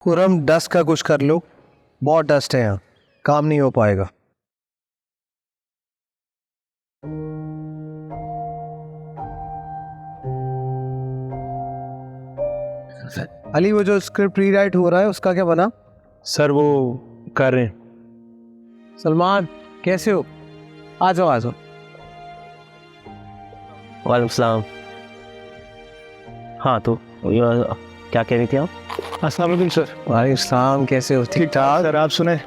Khurram dust का कुछ कर लो, बहुत डस्ट है यहाँ, काम नहीं हो पाएगा। अली वो जो स्क्रिप्ट रीराइट हो रहा है उसका क्या बना? सर वो कर रहे हैं। सलमान कैसे हो? आ जाओ आ जाओ। वालेकुम सलाम। हाँ तो क्या कह रही थी आप? अस्सलाम वालेकुम सर। वालेकुम सलाम, कैसे हो? ठीक ठाक सर, आप सुने?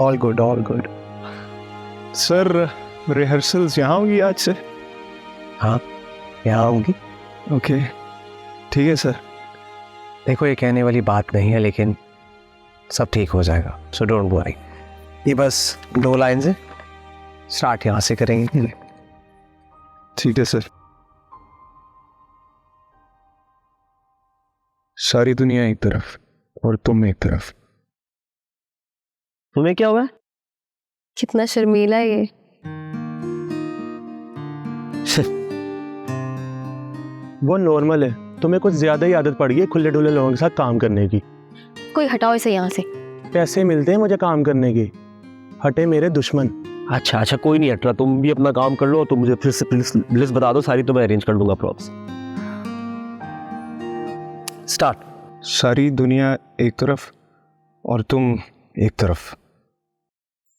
All good all good. Sir rehearsals यहाँ होगी आज से? हाँ यहाँ होंगी। ओके ठीक है सर। देखो ये कहने वाली बात नहीं है लेकिन सब ठीक हो जाएगा, सो डोंट वरी। ये बस 2 लाइन है, स्टार्ट यहाँ से करेंगे। ठीक है सर। सारी दुनिया एक तरफ और तुम एक तरफ। तुम्हें क्या हुआ? कितना शर्मीला है ये। वो नॉर्मल है, तुम्हें कुछ ज्यादा ही आदत पड़ गई है खुले डुले लोगों के साथ काम करने की। कोई हटाओ इसे यहाँ से। पैसे मिलते हैं मुझे काम करने के, हटे मेरे दुश्मन। अच्छा अच्छा कोई नहीं हट रहा, तुम भी अपना काम कर लो। तुम मुझे फिर से लिस्ट बता दो सारी, तो मैं अरेंज कर दूंगा प्रॉप्स। स्टार्ट। सारी दुनिया एक तरफ और तुम एक तरफ।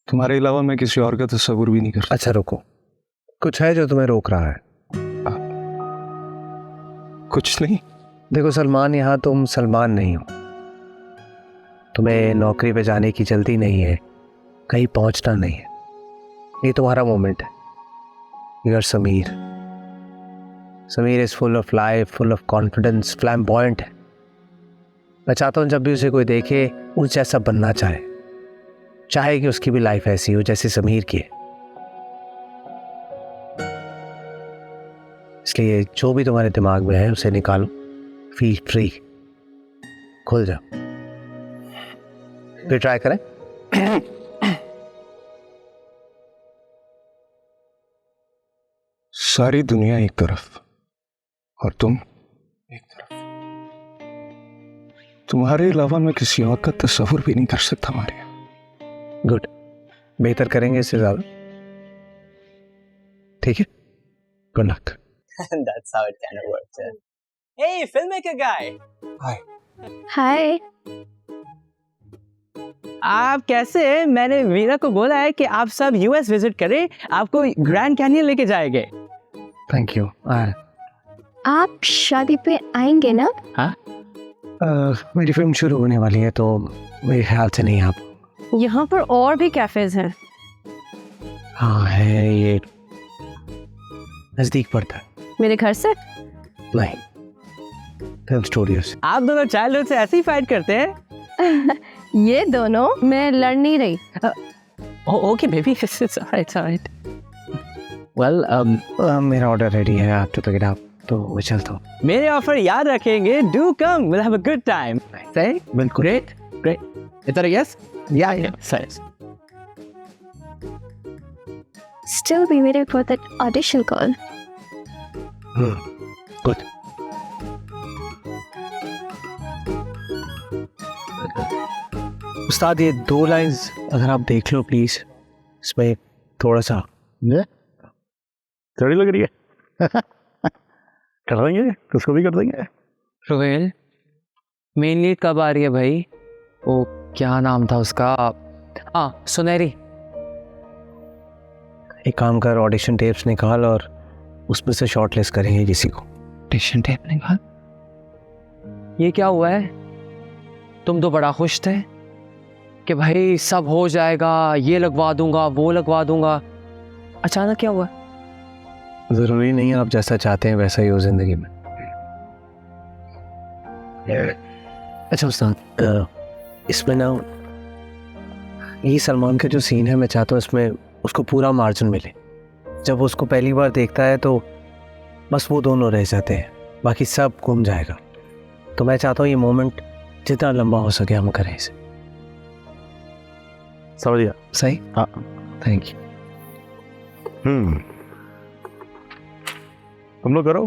तुम्हारे अलावा मैं किसी और का तस्वुर भी नहीं कर सकता। अच्छा रुको, कुछ है जो तुम्हें रोक रहा है? कुछ नहीं। देखो सलमान, यहाँ तुम सलमान नहीं हो। तुम्हें नौकरी पे जाने की जल्दी नहीं है, कहीं पहुंचना नहीं है। ये तुम्हारा मोमेंट है। You are Sameer. Sameer is full of life, full of confidence, flamboyant है। मैं चाहता हूँ जब भी उसे कोई देखे उस जैसा बनना चाहे कि उसकी भी लाइफ ऐसी हो जैसे समीर की है। इसलिए जो भी तुम्हारे दिमाग में है उसे निकालो, फील फ्री, खुल जाओ। फिर ट्राई करें। सारी दुनिया एक तरफ और तुम एक तरफ। तुम्हारे अलावा मैं किसी और का तस्वुर भी नहीं कर सकता मारिया। गुड, बेहतर करेंगे इससे ज्यादा। ठीक है, good luck. That's how it kind of works. Yeah. Hey, filmmaker guy. हाय। आप कैसे हैं? मैंने वीरा को बोला है कि आप सब यूएस विजिट करें, आपको ग्रैंड कैनियन लेके जाएंगे। Thank you. आप शादी पे आएंगे ना? हाँ? मेरी फिल्म शुरू होने वाली है तो मेरे ख्याल से नहीं। आप? यहाँ पर और भी कैफेज हैं। हाँ है, ये नजदीक पड़ता है। मेरे घर से? नहीं, फिल्म स्टूडियो से। आप दोनों चाइल्डहुड से ऐसे ही फाइट करते हैं? ये दोनों, मैं लड़ नहीं रही। Okay baby, it's alright. Well मेरा ऑर्डर रेडी है, आप तो पिक इट अप, तो मैं चलता हूँ। मेरे ऑफर याद रखेंगे। Do come, will have a good time. सही? बिल्कुल। Great great. इधर यस या सही। Still be waiting for that audition call. Good. उस्ताद ये 2 लाइंस अगर आप देख लो प्लीज, इसमें थोड़ा सा चढ़ी लग रही है। कर देंगे, उसको भी कर देंगे। रोहेल, मेन लीड कब आ रही है भाई? वो क्या नाम था उसका? हाँ, सुनहरी। एक काम कर, ऑडिशन टेप्स निकाल और उसमें से शॉर्टलिस्ट करेंगे किसी को। ऑडिशन टेप निकाल? ये क्या हुआ है? तुम तो बड़ा खुश थे कि भाई सब हो जाएगा, ये लगवा दूंगा, वो लगवा दूंगा। अचानक क्या हुआ? जरूरी नहीं आप जैसा चाहते हैं वैसा ही हो जिंदगी में। अच्छा उस्ताद, इसमें ना ये सलमान का जो सीन है, मैं चाहता हूँ इसमें उसको पूरा मार्जिन मिले। जब वो उसको पहली बार देखता है तो बस वो दोनों रह जाते हैं, बाकी सब घूम जाएगा। तो मैं चाहता हूँ ये मोमेंट जितना लंबा हो सके हम करें इसे। समझ गया? सही? हाँ थैंक यू। तुम लोग करो,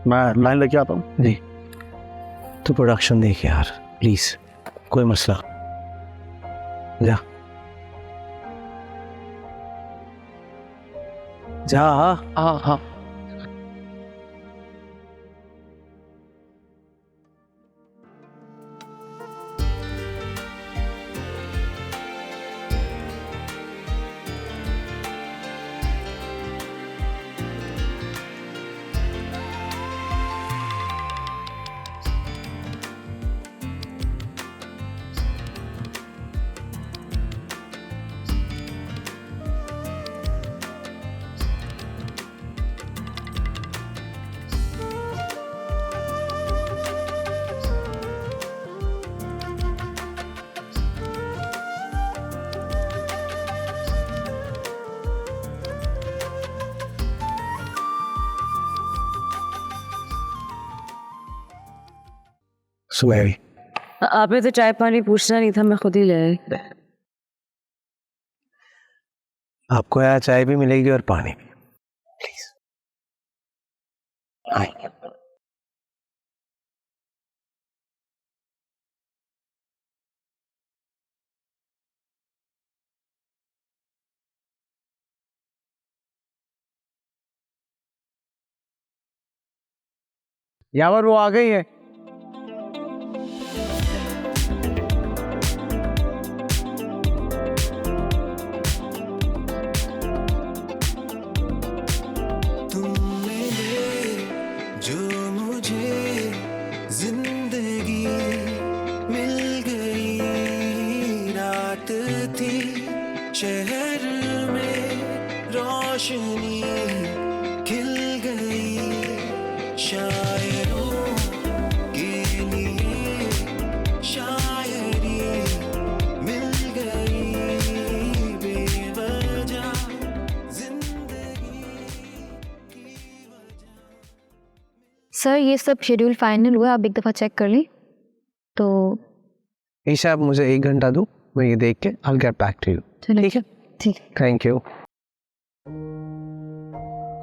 मैं लाइन लेके आता हूँ। जी, तो प्रोडक्शन देख यार प्लीज। कोई मसला, जा जा। हाँ हाँ। सुबह आपने तो चाय पानी पूछना नहीं था, मैं खुद ही ले आई। आपको यहाँ चाय भी मिलेगी और पानी भी, प्लीज आइए। यावर वो आ गई है। जो मुझे जिंदगी मिल गई, रात थी शहर में रोशनी खिल गई, शायरों के लिए शायरी मिल गई, बेवजह जिंदगी की वजह। सर ये सब शेड्यूल फाइनल हुआ, आप एक दफ़ा चेक कर ली तो ईशा, आप मुझे 1 घंटा दो, मैं ये देख के I'll get back to you। ठीक है ठीक है। Thank you.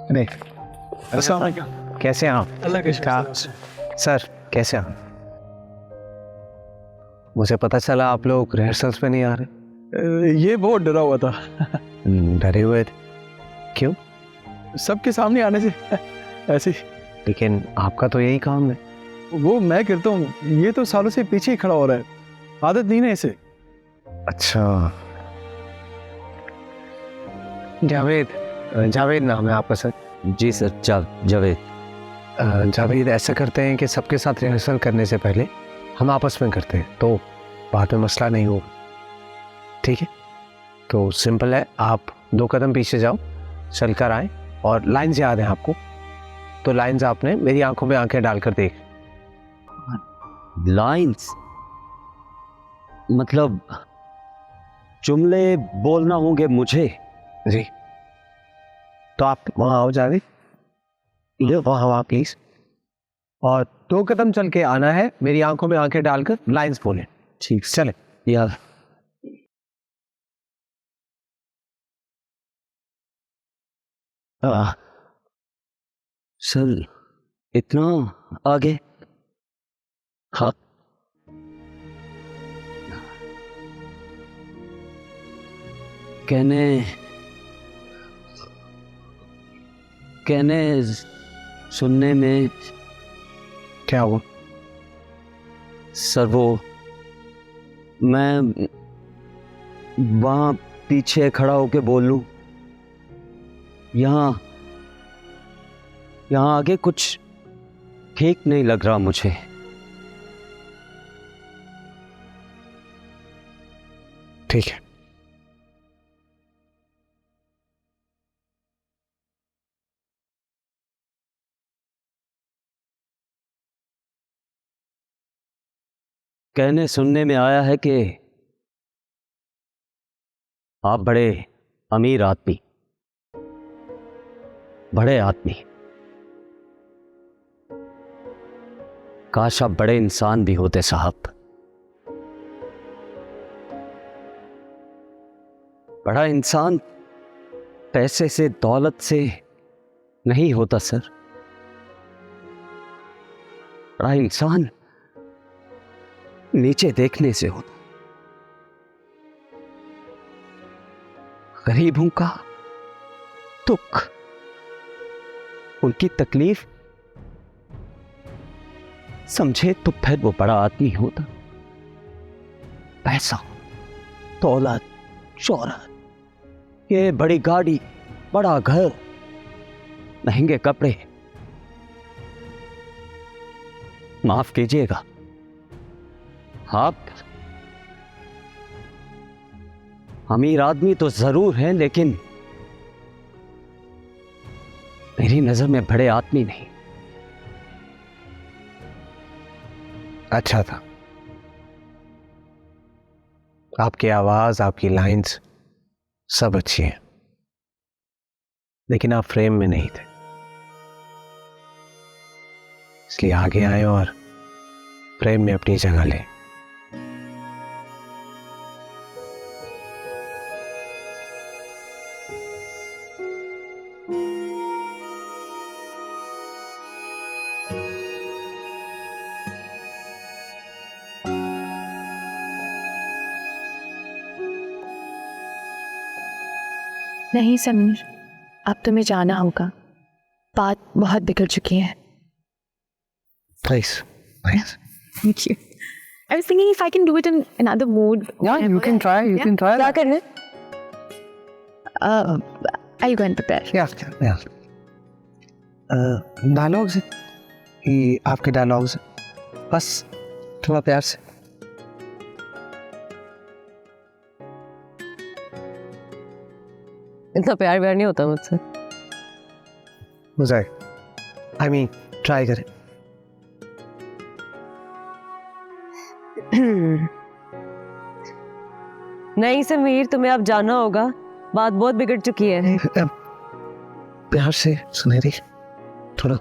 अरे अस्सलाम कैसे हैं आप? अल्लाह के सर कैसे हैं आप? मुझे पता चला आप लोग रिहर्सल्स पे नहीं आ रहे। ये बहुत डरा हुआ था, डरे हुए थे? क्यों? सबके सामने आने से ऐसे ही। लेकिन आपका तो यही काम है। वो मैं करता हूँ, ये तो सालों से पीछे ही खड़ा हो रहा है, आदत नहीं है इसे। अच्छा, जावेद, जावेद नाम है आपका सर? जी सर, जावेद। जावेद, ऐसा करते हैं कि सबके साथ रिहर्सल करने से पहले हम आपस में करते हैं, तो बाद में मसला नहीं होगा, ठीक है? तो सिंपल है, आप 2 कदम पीछे जाओ, चलकर आए, और लाइन्स याद हैं आपको, तो लाइन्स आपने मेरी आंखों में आंखें डालकर देख। लाइंस मतलब जुमले बोलना होंगे मुझे? जी, तो आप वहाँ आओ जावेद, वहाँ आओ प्लीज, और 2 कदम चल के आना है, मेरी आंखों में आंखें डालकर लाइन्स बोले। ठीक, चले यार सर, इतना आगे? हाँ, कहने सुनने में क्या हुआ? सर वो मैं वहाँ पीछे खड़ा होके बोल लूँ, यहाँ आगे कुछ ठीक नहीं लग रहा मुझे। ठीक है, कहने सुनने में आया है कि आप बड़े अमीर आदमी, बड़े आदमी, काश आप बड़े इंसान भी होते साहब। बड़ा इंसान पैसे से, दौलत से नहीं होता सर। बड़ा इंसान नीचे देखने से होता। गरीबों का दुख, उनकी तकलीफ समझे तो फिर वो बड़ा आदमी होता। पैसा, दौलत, शोहरत, ये बड़ी गाड़ी, बड़ा घर, महंगे कपड़े, माफ कीजिएगा, आप अमीर आदमी तो जरूर हैं, लेकिन मेरी नजर में बड़े आदमी नहीं। अच्छा था। आपकी आवाज, आपकी लाइंस सब अच्छी हैं, लेकिन आप फ्रेम में नहीं थे, इसलिए आगे आए और फ्रेम में अपनी जगह लें। नहीं समीर, अब तुम्हें जाना होगा, बात बहुत बिगड़ चुकी है। Nice, nice. Thank you. I was thinking if I can do it in another mood. Yeah, you can try. You can try. क्या करना है? I'll go and prepare. Yeah. Dialogues, ये आपके डायलॉग्स, बस थोड़ा प्यार से। इतना प्यार व्यार नहीं होता मुझसे। मुझे I mean, ट्राई करें। नहीं समीर, तुम्हें अब जाना होगा, बात बहुत बिगड़ चुकी है। प्यार से सुनहरी, थोड़ा।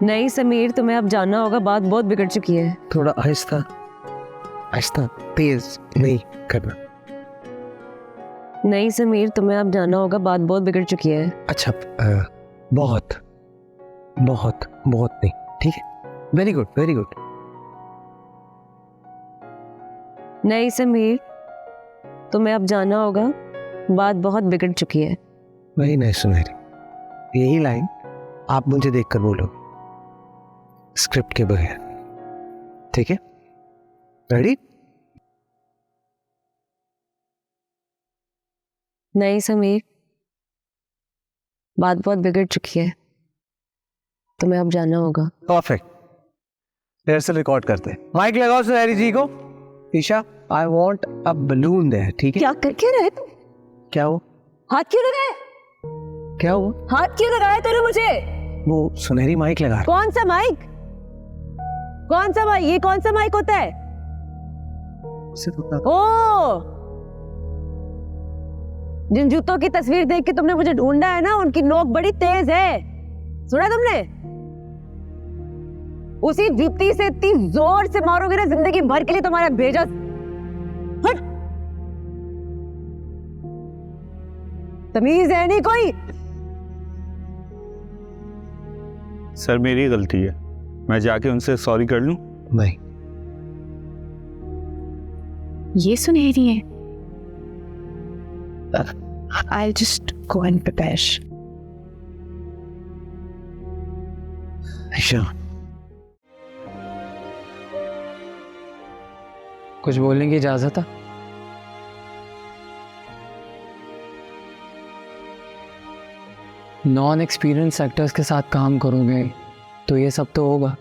नहीं समीर, तुम्हें अब जाना होगा, बात बहुत बिगड़ चुकी है। थोड़ा आहिस्ता आहिस्ता, तेज नहीं करना। नहीं समीर, तुम्हें अब जाना होगा, बात बहुत बिगड़ चुकी है। अच्छा, बहुत बहुत बहुत नहीं, ठीक है। Very good, very good. नहीं समीर, तुम्हें अब जाना होगा, बात बहुत बिगड़ चुकी है। वही नहीं सुनहरी, यही लाइन आप मुझे देखकर बोलो, स्क्रिप्ट के बगैर, ठीक है? रेडी? नहीं समीर, बात बहुत बिगड़ चुकी है, तुम्हें अब जाना होगा। परफेक्ट। रिहर्सल रिकॉर्ड करते हैं। माइक लगाओ सुनहरी जी को। Isha, I want a balloon there, ठीक है? क्या करके रहे तुम? क्या हो? हाथ क्यों लगाए? क्या हुआ? हाथ क्यों लगाया तूने मुझे? वो सुनहरी माइक लगा रहा है। कौन सा माइक? कौन सा माइक? ये कौन सा माइक होता है? उसे तो पता- ओ, जिन जूतों की तस्वीर देख के तुमने मुझे ढूंढा है ना, उनकी नोक बड़ी तेज है। सुना तुमने? उसी जूती से इतनी जोर से मारोगे ना, जिंदगी भर के लिए तुम्हारा भेजा। हट! तमीज है नहीं कोई? सर मेरी गलती है, मैं जाके उनसे सॉरी कर लूं? नहीं, ये सुनहरी है। I'll just go and prepare. Isha, कुछ बोलने की इजाजत है? नॉन एक्सपीरियंस एक्टर्स के साथ काम करोगे तो ये सब तो होगा।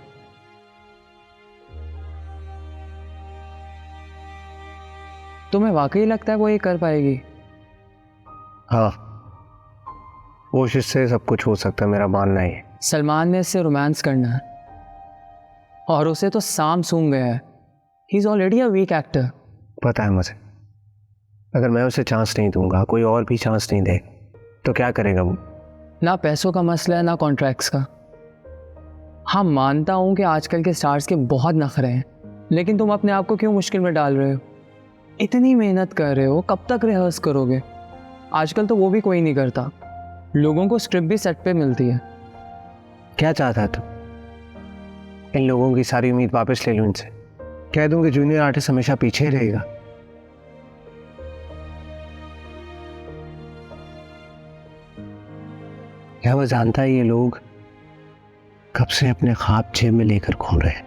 तुम्हें वाकई लगता है वो ये कर पाएगी? हाँ, कोशिश से सब कुछ हो सकता है, मेरा मानना ही है। सलमान ने इससे रोमांस करना है और उसे तो साम सूंघ गया है। He is already a weak actor. पता है मुझे, अगर मैं उसे चांस नहीं दूंगा, कोई और भी चांस नहीं दे, तो क्या करेगा वो? ना पैसों का मसला है ना कॉन्ट्रैक्ट्स का। हाँ, मानता हूँ कि आजकल के स्टार्स के बहुत नखरे हैं, लेकिन तुम अपने आप को क्यों मुश्किल में डाल रहे हो? इतनी मेहनत कर रहे हो, कब तक रिहर्स करोगे? आजकल तो वो भी कोई नहीं करता। लोगों को स्क्रिप्ट भी सेट पे मिलती है। क्या चाहता है तू? इन लोगों की सारी उम्मीद वापस ले लूं इनसे, कह दूं कि जूनियर आर्टिस्ट हमेशा पीछे ही रहेगा। क्या वो जानता है ये लोग कब से अपने ख्वाब जेब में लेकर घूम रहे हैं?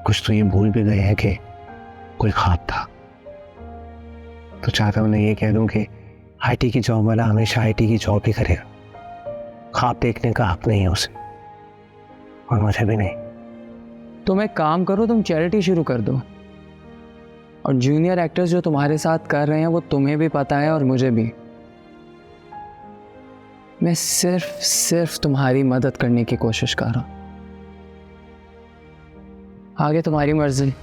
कुछ तो ये भूल भी गए हैं कि कोई ख्वाब था। तो चाहता हूं ये कह दूं कि आईटी की जॉब वाला हमेशा आईटी की जॉब ही करेगा, ख्वाब देखने का हक नहीं है उसे, और मुझे भी नहीं। तुम एक काम करो, तुम चैरिटी शुरू कर दो, और जूनियर एक्टर्स जो तुम्हारे साथ कर रहे हैं वो तुम्हें भी पता है और मुझे भी। मैं सिर्फ तुम्हारी मदद करने की कोशिश कर रहा हूं, आगे तुम्हारी मर्जी।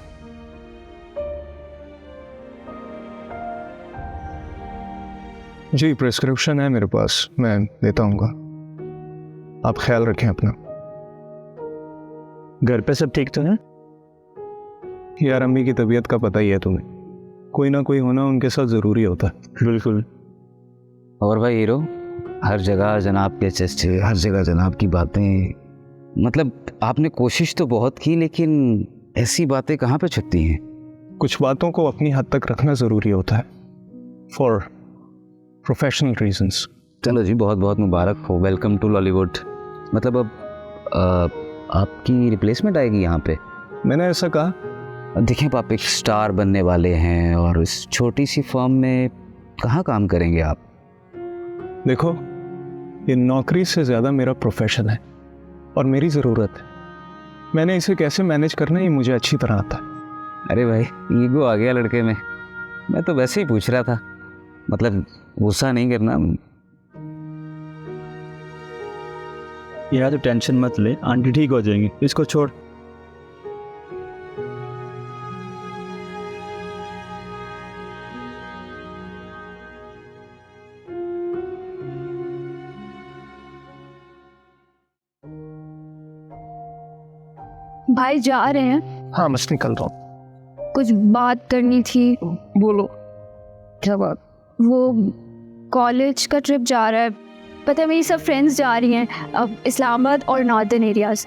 जी प्रिस्क्रिप्शन है मेरे पास, मैं देता हूँ। आप ख्याल रखें अपना। घर पे सब ठीक तो है? यार अम्मी की तबीयत का पता ही है तुम्हें, कोई ना कोई होना उनके साथ ज़रूरी होता है। बिल्कुल। और भाई हीरो, हर जगह जनाब के चर्चे, हर जगह जनाब की बातें। मतलब आपने कोशिश तो बहुत की, लेकिन ऐसी बातें कहाँ पे छुपती हैं? कुछ बातों को अपनी हद तक रखना ज़रूरी होता है, फॉर प्रोफेशनल रीजंस। चलो जी, बहुत बहुत मुबारक हो, वेलकम टू लॉलीवुड। मतलब अब आपकी रिप्लेसमेंट आएगी यहाँ पे? मैंने ऐसा कहा? देखिए आप एक स्टार बनने वाले हैं, और इस छोटी सी फर्म में कहाँ काम करेंगे आप? देखो, ये नौकरी से ज़्यादा मेरा प्रोफेशन है और मेरी ज़रूरत है। मैंने इसे कैसे मैनेज करना है ये मुझे अच्छी तरह आता है। अरे भाई, ईगो आ गया लड़के में। मैं तो वैसे ही पूछ रहा था, मतलब गुस्सा नहीं करना। यार तो टेंशन मत ले, आंटी ठीक हो जाएंगी, इसको छोड़। भाई जा रहे हैं? हाँ बस निकल रहा हूँ। कुछ बात करनी थी। बोलो, क्या बात? वो कॉलेज का ट्रिप जा रहा है, पता है मेरी सब फ्रेंड्स जा रही हैं अब इस्लामाबाद और नॉर्दर्न एरियाज।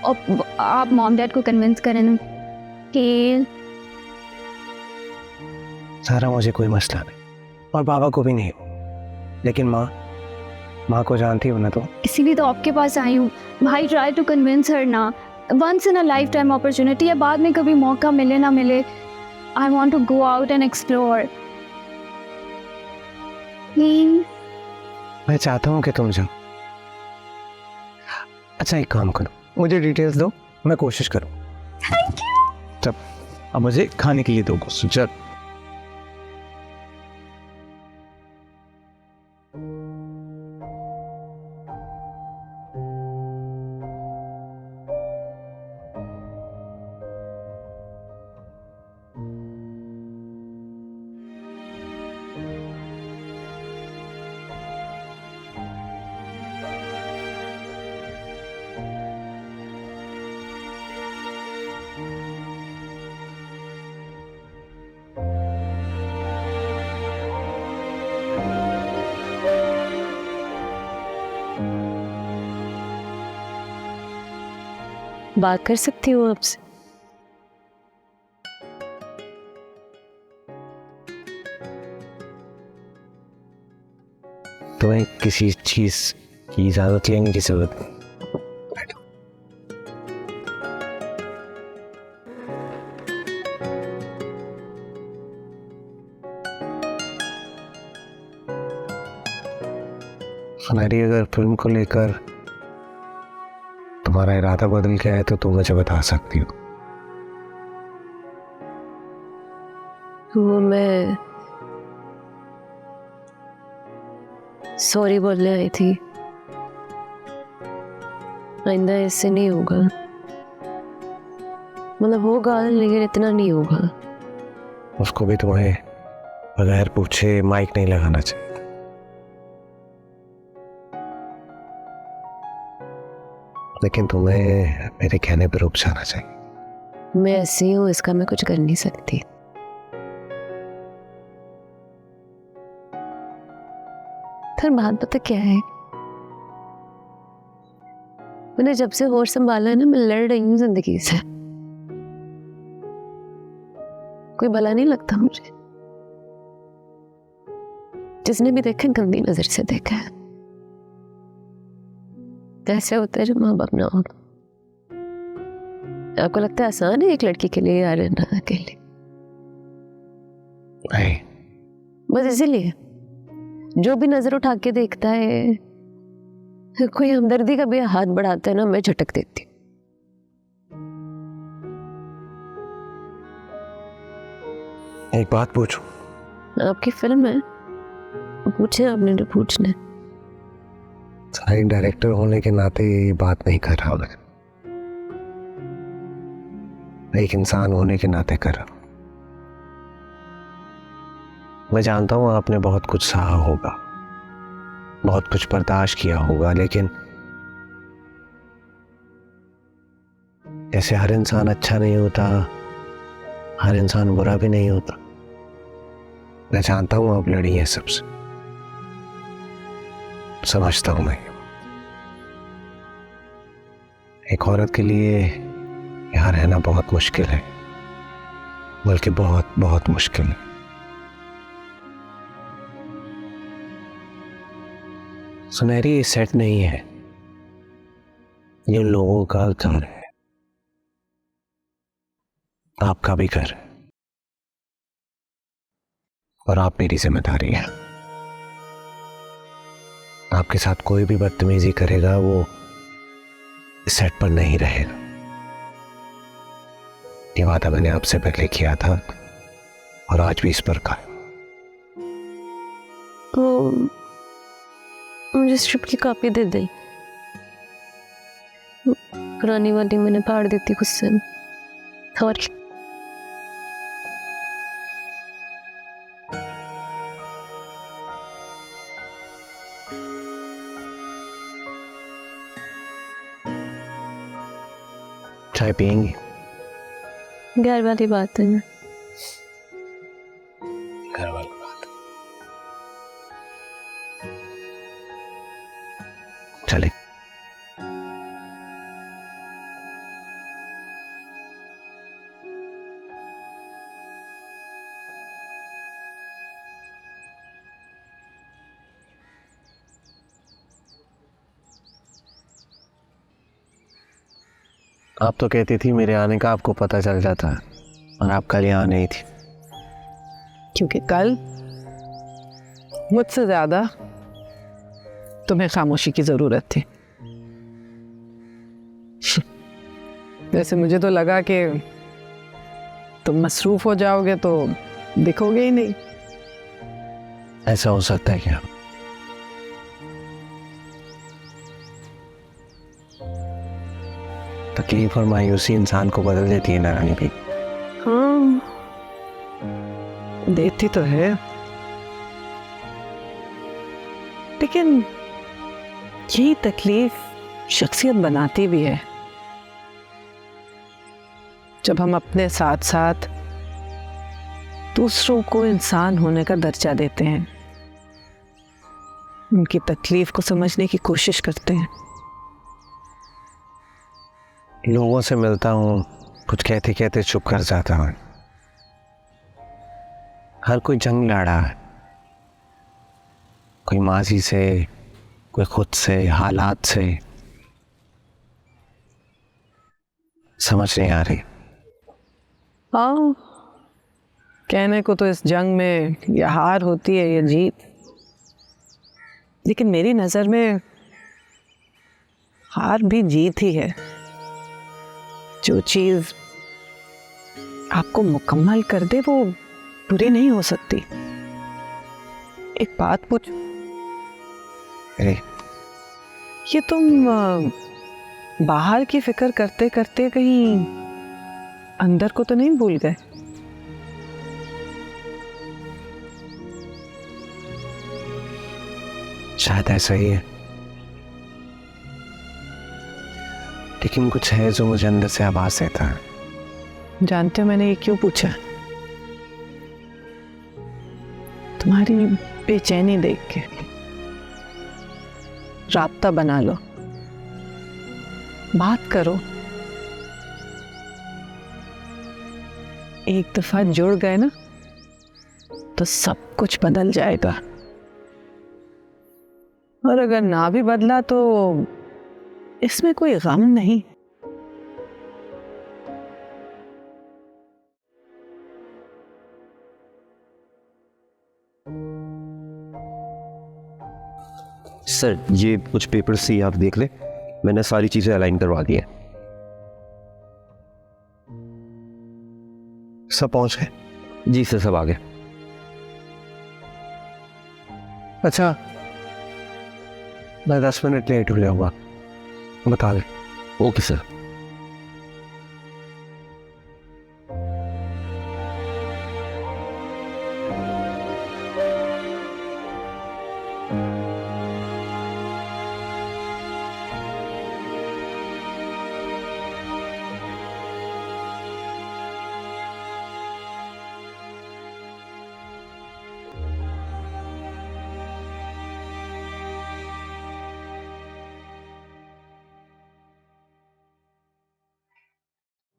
और आप मॉम डैड को कन्विंस करें ना कि सारा मुझे कोई मसला नहीं, और बाबा को भी नहीं, लेकिन माँ को जानती हो ना तो। इसीलिए तो आपके पास आई हूँ। भाई ट्राई टू कन्विंस हर ना, once in a lifetime opportunity है, बाद में कभी मौका मिले ना मिले। I want to go out and explore. Please. मैं चाहता हूँ कि तुम जाओ। अच्छा एक काम करो, मुझे डिटेल्स दो, मैं कोशिश करूँ। Thank you. जब अब मुझे खाने के लिए दो कुछ। चल बात कर सकती हूँ आपसे? तुम्हें किसी चीज की इजाजत लेने की जरूरत नहीं। हमारी अगर फिल्म को लेकर तुम्हारा इरादा बदल गया है तो तुम मुझे बता सकती हो। वो मैं सॉरी बोलने आई थी, आइंदा ऐसे नहीं होगा। मतलब होगा लेकिन इतना नहीं होगा। उसको भी तुम्हें बगैर पूछे माइक नहीं लगाना चाहिए। लेकिन तुम्हें मेरे कहने पर रुक जाना चाहिए। मैं ऐसी हूँ, इसका मैं कुछ कर नहीं सकती। फिर बात पता क्या है, मैंने जब से होश संभाला है ना, मैं लड़ रही हूँ जिंदगी से। कोई भला नहीं लगता मुझे। जिसने भी देखा गंदी नजर से देखा है। कैसे होता है जब माँ बाप ना हो। आपको लगता है आसान है एक लड़की के लिए यार रहना अकेले? नहीं, बस इसीलिए जो भी नजर उठा के देखता है, कोई हमदर्दी का भी हाथ बढ़ाता है ना, मैं झटक देती हूँ। एक बात पूछूं? आपकी फिल्म है, पूछे आपने जो पूछना है। सारी डायरेक्टर होने के नाते ये बात नहीं कर रहा मैं, एक इंसान होने के नाते कर रहा हूं। मैं जानता हूं आपने बहुत कुछ सहा होगा, बहुत कुछ बर्दाश्त किया होगा, लेकिन जैसे हर इंसान अच्छा नहीं होता, हर इंसान बुरा भी नहीं होता। मैं जानता हूं आप लड़ी हैं सबसे, समझता हूं मैं। एक औरत के लिए यहाँ रहना बहुत मुश्किल है, बल्कि बहुत बहुत मुश्किल है। सुनहरी ये सेट नहीं है, ये लोगों का घर है, आपका भी घर है, और आप मेरी जिम्मेदारी है। आपके साथ कोई भी बदतमीजी करेगा वो इस सेट पर नहीं रहेगा। ये वादा मैंने आपसे पहले किया था और आज भी इस पर कायम। तो मुझे स्क्रिप्ट की कॉपी दे दे, पुरानी वाली मैंने फाड़ दी थी गुस्से में। और चाय पियेंगी? घर वाली बात है ना। घर वाली बात। चले। आप तो कहती थी मेरे आने का आपको पता चल जाता, और आप कल यहाँ नहीं थी। क्योंकि कल मुझसे ज्यादा तुम्हें खामोशी की जरूरत थी। वैसे मुझे तो लगा कि तुम मसरूफ हो जाओगे तो दिखोगे ही नहीं। ऐसा हो सकता है क्या? तकलीफ और मायूसी इंसान को बदल देती है ना रानी भी। हाँ, देती तो है, लेकिन यही तकलीफ शख्सियत बनाती भी है। जब हम अपने साथ साथ दूसरों को इंसान होने का दर्जा देते हैं, उनकी तकलीफ को समझने की कोशिश करते हैं। लोगों से मिलता हूँ, कुछ कहते कहते चुप कर जाता हूँ। हर कोई जंग लड़ा है, कोई माजी से, कोई खुद से, हालात से। समझ नहीं आ रही। हाँ, कहने को तो इस जंग में या हार होती है या जीत, लेकिन मेरी नज़र में हार भी जीत ही है। जो चीज़ आपको मुकम्मल कर दे वो बुरी नहीं हो सकती। एक बात पूछ, ये तुम बाहर की फिक्र करते करते कहीं अंदर को तो नहीं भूल गए? शायद ऐसा ही है, लेकिन कुछ है जो मुझे अंदर से आवाज देता है। जानते हो मैंने ये क्यों पूछा? तुम्हारी बेचैनी देख के। राब्ता बना लो, बात करो। एक दफा जुड़ गए ना तो सब कुछ बदल जाएगा, और अगर ना भी बदला तो इसमें कोई गम नहीं। सर ये कुछ पेपर्स से आप देख ले, मैंने सारी चीज़ें अलाइन करवा दी हैं। सब पहुंच गए? जी सर, सब आ गए। अच्छा, मैं 10 मिनट लेट हो जाऊंगा, बता दे। Okay sir.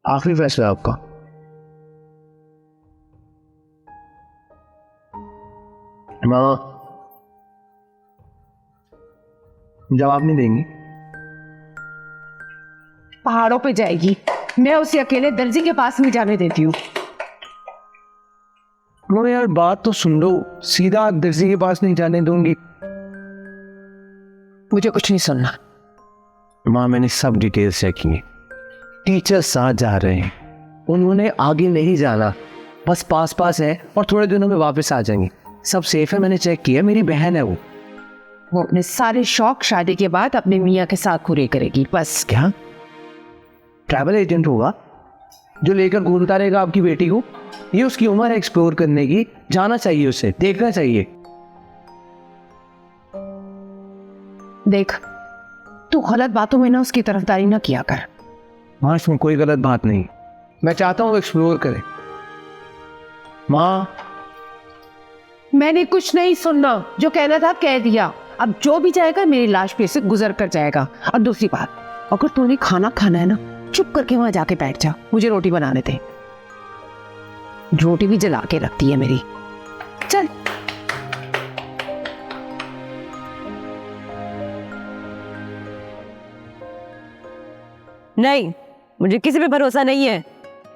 आखिरी फैसला है आपका? मामा जवाब नहीं देंगी? पहाड़ों पे जाएगी, मैं उसे अकेले दर्जी के पास नहीं जाने देती हूँ। मगर यार बात तो सुन लो, सीधा दर्जी के पास नहीं जाने दूंगी। मुझे कुछ नहीं सुनना। माँ मैंने सब डिटेल्स चेक की, टीचर साथ जा रहे हैं, उन्होंने आगे नहीं जाना, बस पास पास है और थोड़े दिनों में वापस आ जाएंगे। सब सेफ है, मैंने चेक किया, मेरी बहन है वो अपने सारे शौक शादी के बाद अपने मियाँ के साथ पूरे करेगी बस। क्या ट्रैवल एजेंट होगा जो लेकर घूमता रहेगा आपकी बेटी को? ये उसकी उम्र है एक्सप्लोर करने की, जाना चाहिए उसे, देखना चाहिए। देख, तू गलत बातों में ना उसकी तरफदारी ना किया कर। माँ इसमें कोई गलत बात नहीं, मैं चाहता हूँ एक्सप्लोर करे। माँ मैंने कुछ नहीं सुनना, जो कहना था कह दिया। अब जो भी जाएगा मेरी लाश पे से गुजर कर जाएगा। और दूसरी बात, अगर तूने खाना खाना है ना, चुप करके वहां जाके बैठ जा, मुझे रोटी बनाने दे। रोटी भी जला के रखती है मेरी। चल। नहीं, मुझे किसी पे भरोसा नहीं है।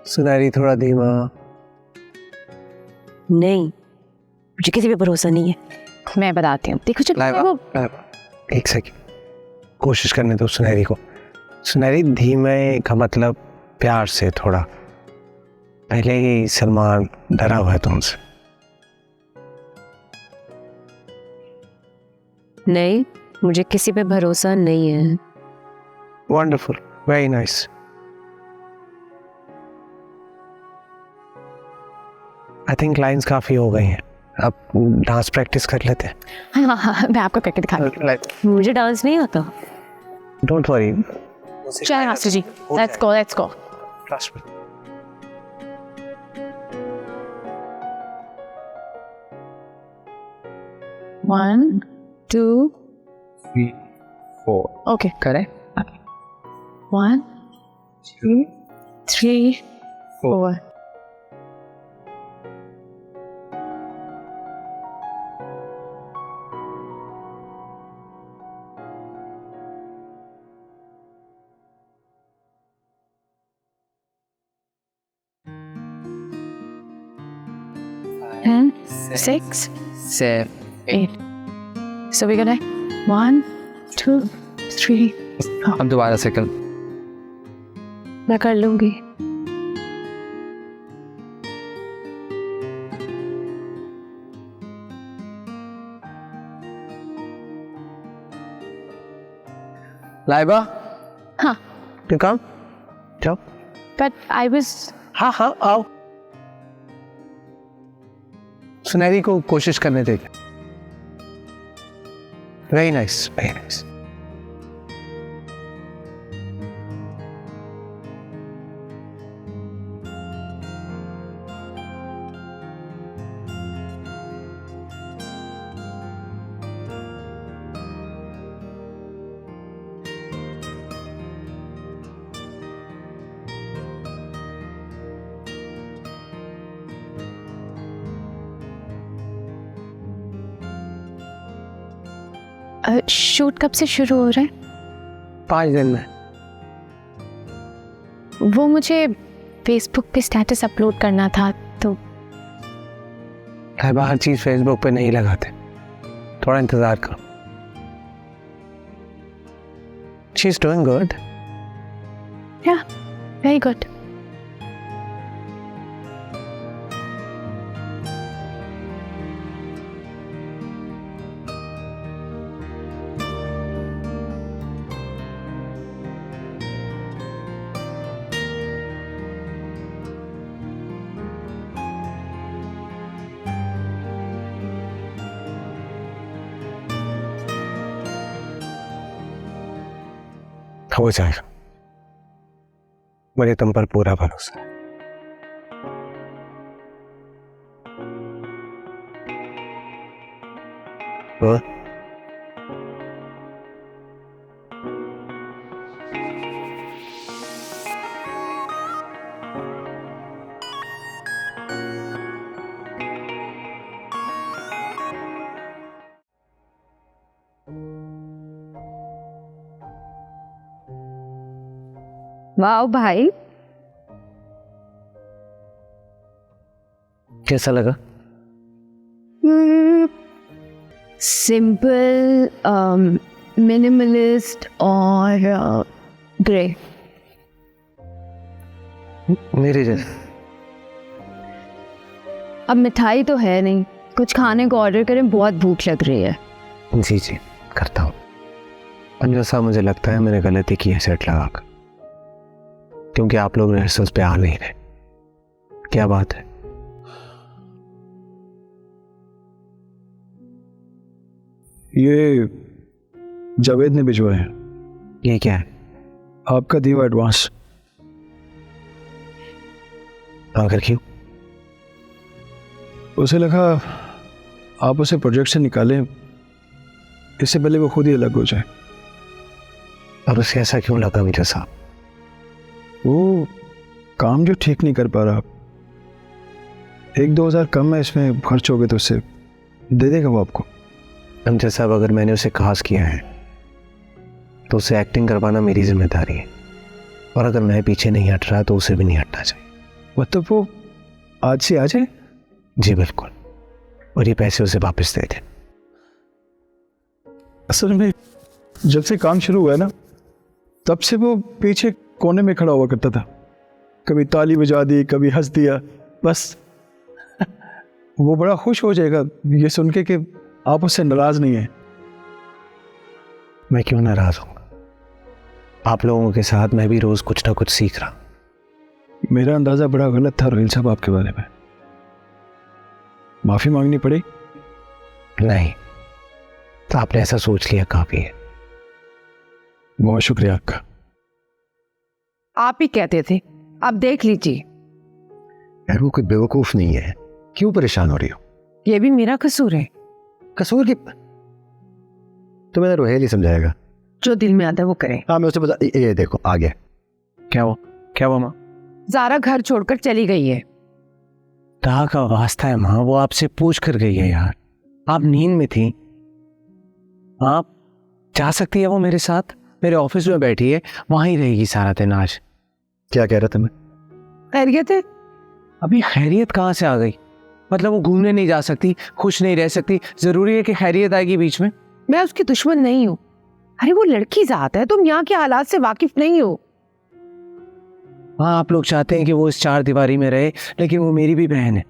सुनहरी थोड़ा धीमा। नहीं, मुझे किसी पे भरोसा नहीं है। मैं बताती हूँ, देखो चल वो एक सेकंड, कोशिश करने दो सुनहरी को। सुनहरी धीमे का मतलब प्यार से थोड़ा। पहले ही सलमान डरा हुआ है तुमसे। नहीं, मुझे किसी पे भरोसा नहीं है। Wonderful, very nice. I think lines काफी हो गई हैं, अब डांस प्रैक्टिस कर लेते हैं। हाँ हाँ, मैं आपको करके दिखा दूँ। मुझे डांस नहीं आता। डोंट वरी, चल master ji, let's go let's go. Trust me. One, 2, 3, 4। okay. करें? 1, 2, 3, 4. And 6, 7, 8. So we're gonna 1, 2, 3. अब दोबारा से कर। मैं कर लूंगी। लाइबा, हाँ, you come? जाओ। but I was. हाँ हाँ आओ। सुनहरी को कोशिश करने दे। Very nice, very nice. Shoot कब से शुरू हो रहा है? 5 दिन में। वो मुझे फेसबुक पे स्टेटस अपलोड करना था तो। हर चीज़ फेसबुक पे नहीं लगाते, थोड़ा इंतज़ार करो। She is doing good. या वेरी गुड। हो जाएगा, मुझे तुम पर पूरा भरोसा है। हाँ? वाह भाई, कैसा लगा? सिंपल, मिनिमलिस्ट और ग्रे। मेरे जैसे। अब मिठाई तो है नहीं, कुछ खाने को ऑर्डर करें, बहुत भूख लग रही है। जी जी करता हूँ। अंजू साहब, मुझे लगता है मैंने गलती की है सेट लगाकर, क्योंकि आप लोग रिहर्सल्स पे आ नहीं रहे। क्या बात है? ये जावेद ने भिजवाए हैं। ये क्या है? आपका दिया हुआ एडवांस। आखिर क्यों? उसे लगा आप उसे प्रोजेक्ट से निकालें, इससे पहले वो खुद ही अलग हो जाए। और उसे ऐसा क्यों लगा मीरा साहब? वो काम जो ठीक नहीं कर पा रहा, 1-2 हज़ार कम है इसमें खर्च हो गए तो उससे दे देगा वो आपको। अमजद साहब, अगर मैंने उसे खास किया है तो उसे एक्टिंग करवाना मेरी जिम्मेदारी है, और अगर मैं पीछे नहीं हट रहा तो उसे भी नहीं हटना चाहिए। मतलब वो आज से आ जाए? जी बिल्कुल, और ये पैसे उसे वापस दे दें। असल में जब से काम शुरू हुआ है ना, तब से वो पीछे कोने में खड़ा हुआ करता था, कभी ताली बजा दी, कभी हंस दिया, बस। वो बड़ा खुश हो जाएगा ये सुन के कि आप उससे नाराज नहीं हैं। मैं क्यों नाराज हूँ? आप लोगों के साथ मैं भी रोज कुछ ना कुछ सीख रहा हूँ। मेरा अंदाजा बड़ा गलत था रोहिल साहब आपके बारे में। माफी मांगनी पड़ी? नहीं, तो आपने ऐसा सोच लिया काफी है। बहुत शुक्रिया आपका। आप ही कहते थे, अब देख लीजिए। यार वो कोई बेवकूफ नहीं है, क्यों परेशान हो रही हो? ये भी मेरा कसूर है। कसूर की तो मैंने रोहेल ही समझाएगा। जो दिल में आता है वो करे। हाँ मैं उसे बता, ये देखो आ गया। क्या हुआ? क्या हुआ माँ? ज़ारा घर छोड़कर चली गई है। ता का वास्ता है माँ, वो आपसे पूछ कर गई है यार। आप नींद में थी, आप जा सकती है वो मेरे साथ, मेरे ऑफिस में बैठी है, वहां ही रहेगी सारा दिन आज। क्या कह रहा था मैं? खैरियत है? अभी खैरियत कहाँ से आ गई? मतलब वो घूमने नहीं जा सकती, खुश नहीं रह सकती, जरूरी है कि खैरियत आएगी बीच में? मैं उसकी दुश्मन नहीं हूँ। अरे वो लड़की जात है, तुम यहाँ के हालात से वाकिफ नहीं हो। हाँ, आप लोग चाहते हैं कि वो इस 4 दीवारी में रहे, लेकिन वो मेरी भी बहन है।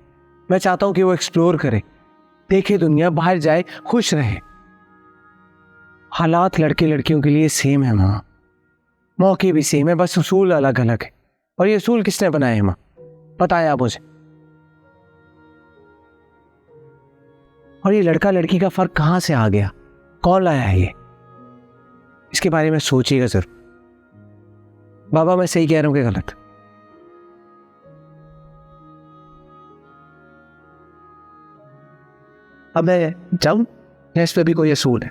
मैं चाहता हूँ कि वो एक्सप्लोर करे, देखे दुनिया, बाहर जाए, खुश रहे। हालात लड़के लड़कियों के लिए सेम है माँ, मौके भी सेम है, बस उसूल अलग अलग है। और ये उसूल किसने बनाए हैं माँ? बताया आप मुझे। और ये लड़का लड़की का फर्क कहाँ से आ गया? कौन लाया है ये? इसके बारे में सोचिएगा जरूर। बाबा, मैं सही कह रहा हूँ कि गलत? अब मैं जाऊं या इस पे भी कोई असूल है?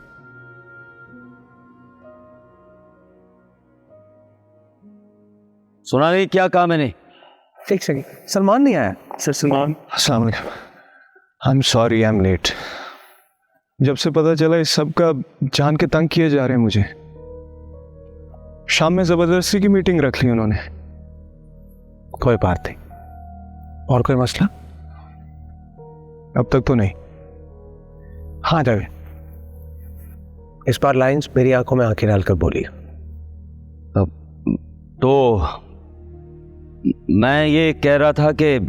सुना नहीं क्या कहा मैंने? एक सेकंड, सलमान नहीं आया? सर सलमान। अस्सलाम वालेकुम। I am sorry, I am late. जब से पता चला इस सब का जान के तंग किए जा रहे हैं मुझे। शाम में जबरदस्ती की मीटिंग रख ली उन्होंने। कोई बात नहीं। और कोई मसला? अब तक तो नहीं। हाँ जावेद, इस बार लाइंस मेरी आंखों में आंखें डालकर बोली। तो मैं ये कह रहा था कि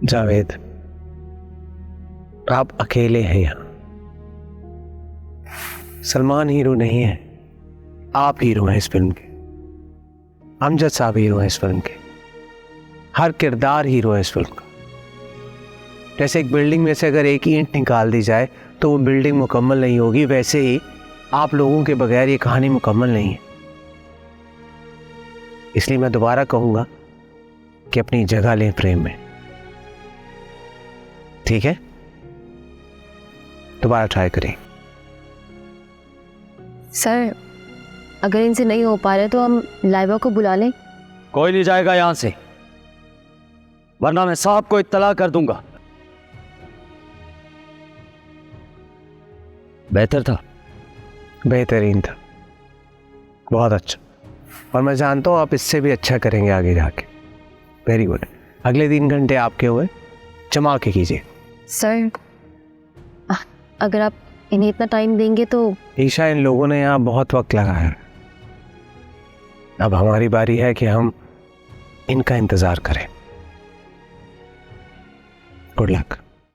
जावेद, आप अकेले हैं यहां। सलमान हीरो नहीं है, आप हीरो हैं इस फिल्म के। अमजद साहब हीरो हैं इस फिल्म के। हर किरदार हीरो है इस फिल्म का। जैसे एक बिल्डिंग में से अगर एक ईंट निकाल दी जाए तो वो बिल्डिंग मुकम्मल नहीं होगी, वैसे ही आप लोगों के बगैर ये कहानी मुकम्मल नहीं है। इसलिए मैं दोबारा कहूंगा कि अपनी जगह लें फ्रेम में, ठीक है? दोबारा ट्राई करें। सर, अगर इनसे नहीं हो पा रहे तो हम लाइबा को बुला लें। कोई नहीं जाएगा यहां से, वरना मैं साहब को इत्तला कर दूंगा। बेहतर था? बेहतरीन था, बहुत अच्छा। और मैं जानता हूँ आप इससे भी अच्छा करेंगे आगे जाके। Very good. अगले 3 घंटे आपके हुए, जमा के कीजिए। सर, अगर आप इन्हें इतना टाइम देंगे तो। ईशा, इन लोगों ने यहाँ बहुत वक्त लगाया है। अब हमारी बारी है कि हम इनका इंतजार करें। Good luck.